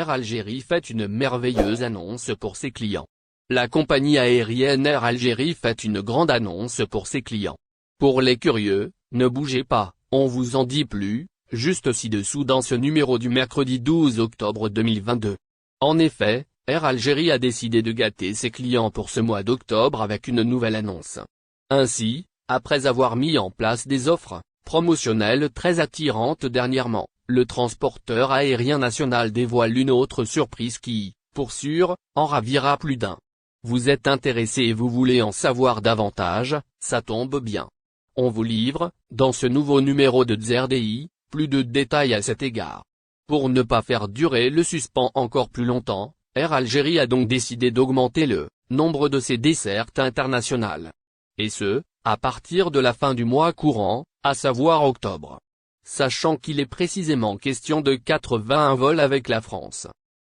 Air Algérie fait une merveilleuse annonce pour ses clients. La compagnie aérienne Air Algérie fait une grande annonce pour ses clients. Pour les curieux, ne bougez pas, on vous en dit plus, juste ci-dessous dans ce numéro du mercredi 12 octobre 2022. En effet, Air Algérie a décidé de gâter ses clients pour ce mois d'octobre avec une nouvelle annonce. Ainsi, après avoir mis en place des offres promotionnelles très attirantes dernièrement, le transporteur aérien national dévoile une autre surprise qui, pour sûr, en ravira plus d'un. Vous êtes intéressé et vous voulez en savoir davantage, ça tombe bien. On vous livre, dans ce nouveau numéro de ZRDI, plus de détails à cet égard. Pour ne pas faire durer le suspens encore plus longtemps, Air Algérie a donc décidé d'augmenter le nombre de ses dessertes internationales. Et ce, à partir de la fin du mois courant, à savoir octobre. Sachant qu'il est précisément question de 81 vols avec la France.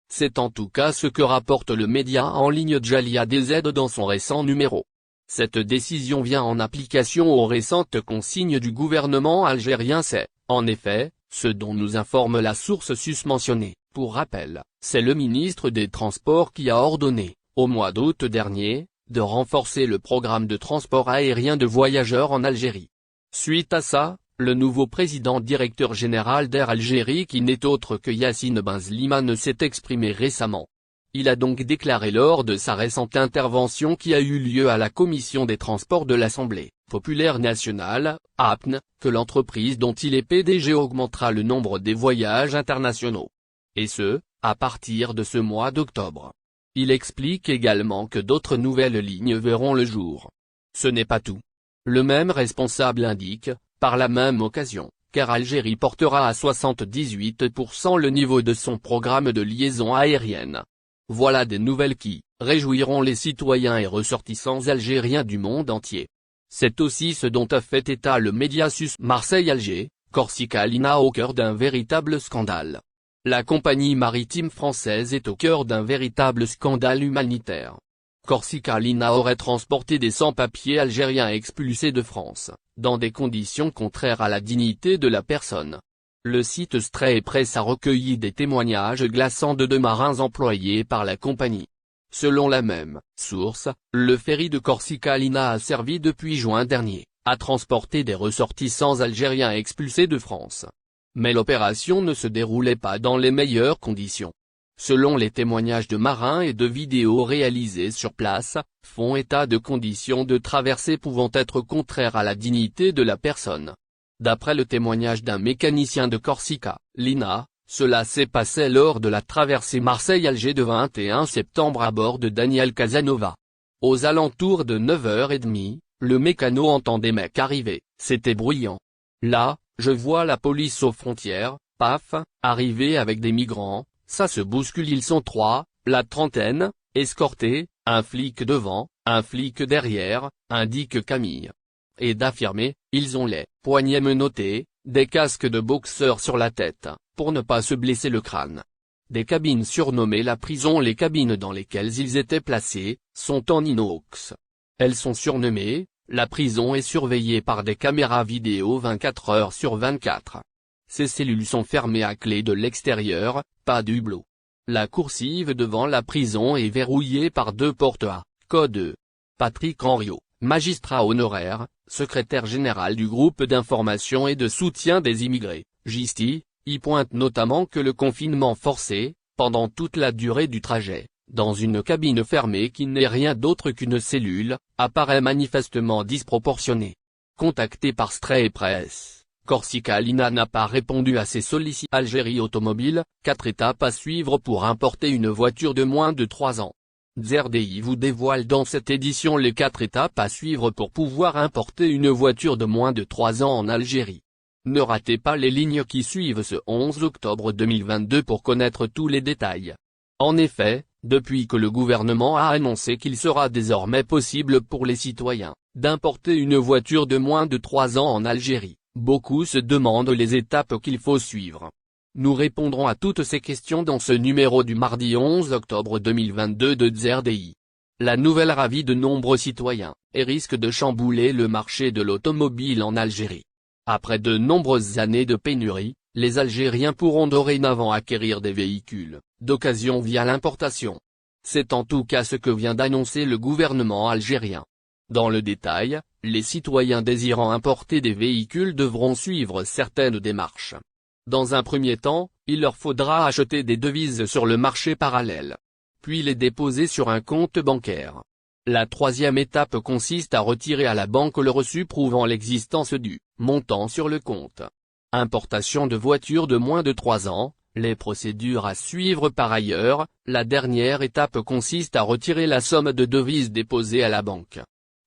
C'est en tout cas ce que rapporte le média en ligne Jalia DZ dans son récent numéro. Cette décision vient en application aux récentes consignes du gouvernement algérien. C'est, en effet, ce dont nous informe la source susmentionnée. Pour rappel, c'est le ministre des Transports qui a ordonné, au mois d'août dernier, de renforcer le programme de transport aérien de voyageurs en Algérie. Suite à ça, le nouveau président-directeur général d'Air Algérie qui n'est autre que Yassine Benzlimane s'est exprimé récemment. Il a donc déclaré lors de sa récente intervention qui a eu lieu à la Commission des Transports de l'Assemblée populaire nationale, APN, que l'entreprise dont il est PDG augmentera le nombre des voyages internationaux. Et ce, à partir de ce mois d'octobre. Il explique également que d'autres nouvelles lignes verront le jour. Ce n'est pas tout. Le même responsable indique, par la même occasion, qu'Air Algérie portera à 78% le niveau de son programme de liaison aérienne. Voilà des nouvelles qui réjouiront les citoyens et ressortissants algériens du monde entier. C'est aussi ce dont a fait état le média sus Marseille-Alger, Corsica Lina au cœur d'un véritable scandale. La compagnie maritime française est au cœur d'un véritable scandale humanitaire. Corsica Lina aurait transporté des sans-papiers algériens expulsés de France, dans des conditions contraires à la dignité de la personne. Le site Stray Press a recueilli des témoignages glaçants de deux marins employés par la compagnie. Selon la même source, le ferry de Corsica Lina a servi depuis juin dernier, à transporter des ressortissants algériens expulsés de France. Mais l'opération ne se déroulait pas dans les meilleures conditions. Selon les témoignages de marins et de vidéos réalisées sur place, font état de conditions de traversée pouvant être contraires à la dignité de la personne. D'après le témoignage d'un mécanicien de Corsica Lina, cela s'est passé lors de la traversée Marseille-Alger de 21 septembre à bord de Daniel Casanova. Aux alentours de 9h30, le mécano entend des mecs arriver, c'était bruyant. Là, je vois la police aux frontières, paf, arriver avec des migrants, ça se bouscule, ils sont 3, la trentaine, escortés, un flic devant, un flic derrière, indique Camille. Et d'affirmer, ils ont les poignets menottés, des casques de boxeurs sur la tête, pour ne pas se blesser le crâne. Des cabines surnommées la prison, les cabines dans lesquelles ils étaient placés, sont en inox. Elles sont surnommées, la prison est surveillée par des caméras vidéo 24 heures sur 24. Ces cellules sont fermées à clé de l'extérieur, pas de hublot. La coursive devant la prison est verrouillée par 2 portes à code 2. Patrick Henriot, magistrat honoraire, secrétaire général du groupe d'information et de soutien des immigrés, GISTI, y pointe notamment que le confinement forcé, pendant toute la durée du trajet, dans une cabine fermée qui n'est rien d'autre qu'une cellule, apparaît manifestement disproportionné. Contacté par Stray Press, Corsica Lina n'a pas répondu à ses sollicitations. Algérie Automobile, 4 étapes à suivre pour importer une voiture de moins de 3 ans. ZRDI vous dévoile dans cette édition les 4 étapes à suivre pour pouvoir importer une voiture de moins de 3 ans en Algérie. Ne ratez pas les lignes qui suivent ce 11 octobre 2022 pour connaître tous les détails. En effet, depuis que le gouvernement a annoncé qu'il sera désormais possible pour les citoyens d'importer une voiture de moins de 3 ans en Algérie, beaucoup se demandent les étapes qu'il faut suivre. Nous répondrons à toutes ces questions dans ce numéro du mardi 11 octobre 2022 de ZRDI. La nouvelle ravit de nombreux citoyens, et risque de chambouler le marché de l'automobile en Algérie. Après de nombreuses années de pénurie, Les Algériens pourront dorénavant acquérir des véhicules d'occasion via l'importation. C'est en tout cas ce que vient d'annoncer le gouvernement algérien. Dans le détail, les citoyens désirant importer des véhicules devront suivre certaines démarches. Dans un premier temps, il leur faudra acheter des devises sur le marché parallèle, puis les déposer sur un compte bancaire. La troisième étape consiste à retirer à la banque le reçu prouvant l'existence du montant sur le compte. Importation de voitures de moins de 3 ans, les procédures à suivre par ailleurs. La dernière étape consiste à retirer la somme de devises déposée à la banque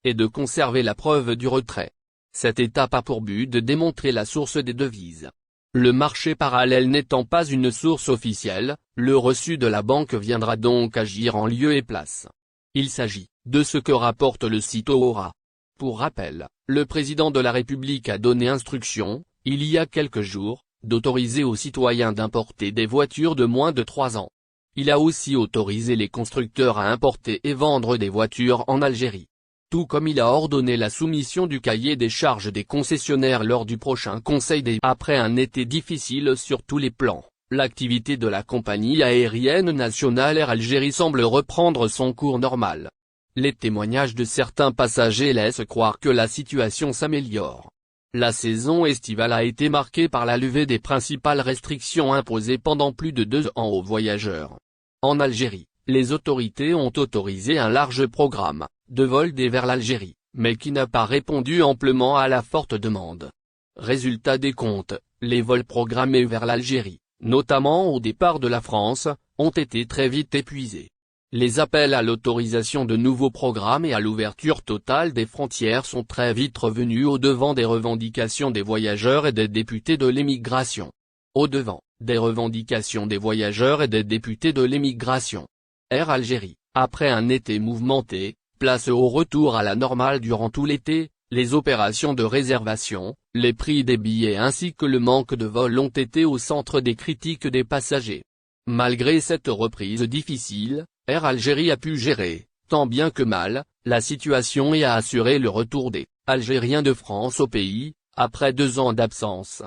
et de conserver la preuve du retrait. Cette étape a pour but de démontrer la source des devises. Le marché parallèle n'étant pas une source officielle, le reçu de la banque viendra donc agir en lieu et place. Il s'agit de ce que rapporte le site Aura. Pour rappel, le président de la République a donné instruction, il y a quelques jours, d'autoriser aux citoyens d'importer des voitures de moins de 3 ans. Il a aussi autorisé les constructeurs à importer et vendre des voitures en Algérie. Tout comme il a ordonné la soumission du cahier des charges des concessionnaires lors du prochain Conseil des. Après un été difficile sur tous les plans, l'activité de la compagnie aérienne nationale Air Algérie semble reprendre son cours normal. Les témoignages de certains passagers laissent croire que la situation s'améliore. La saison estivale a été marquée par la levée des principales restrictions imposées pendant plus de 2 ans aux voyageurs. En Algérie, les autorités ont autorisé un large programme de vols vers l'Algérie, mais qui n'a pas répondu amplement à la forte demande. Résultat des comptes, les vols programmés vers l'Algérie, notamment au départ de la France, ont été très vite épuisés. Les appels à l'autorisation de nouveaux programmes et à l'ouverture totale des frontières sont très vite revenus au devant des revendications des voyageurs et des députés de l'émigration. Au devant des revendications des voyageurs et des députés de l'émigration. Air Algérie, après un été mouvementé, place au retour à la normale durant tout l'été. Les opérations de réservation, les prix des billets ainsi que le manque de vols ont été au centre des critiques des passagers. Malgré cette reprise difficile, Air Algérie a pu gérer, tant bien que mal, la situation et a assuré le retour des Algériens de France au pays, après 2 ans d'absence.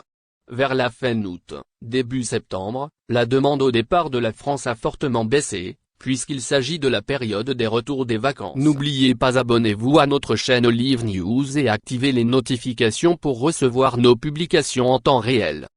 Vers la fin août, début septembre, la demande au départ de la France a fortement baissé, puisqu'il s'agit de la période des retours des vacances. N'oubliez pas, abonnez-vous à notre chaîne Olive News et activez les notifications pour recevoir nos publications en temps réel.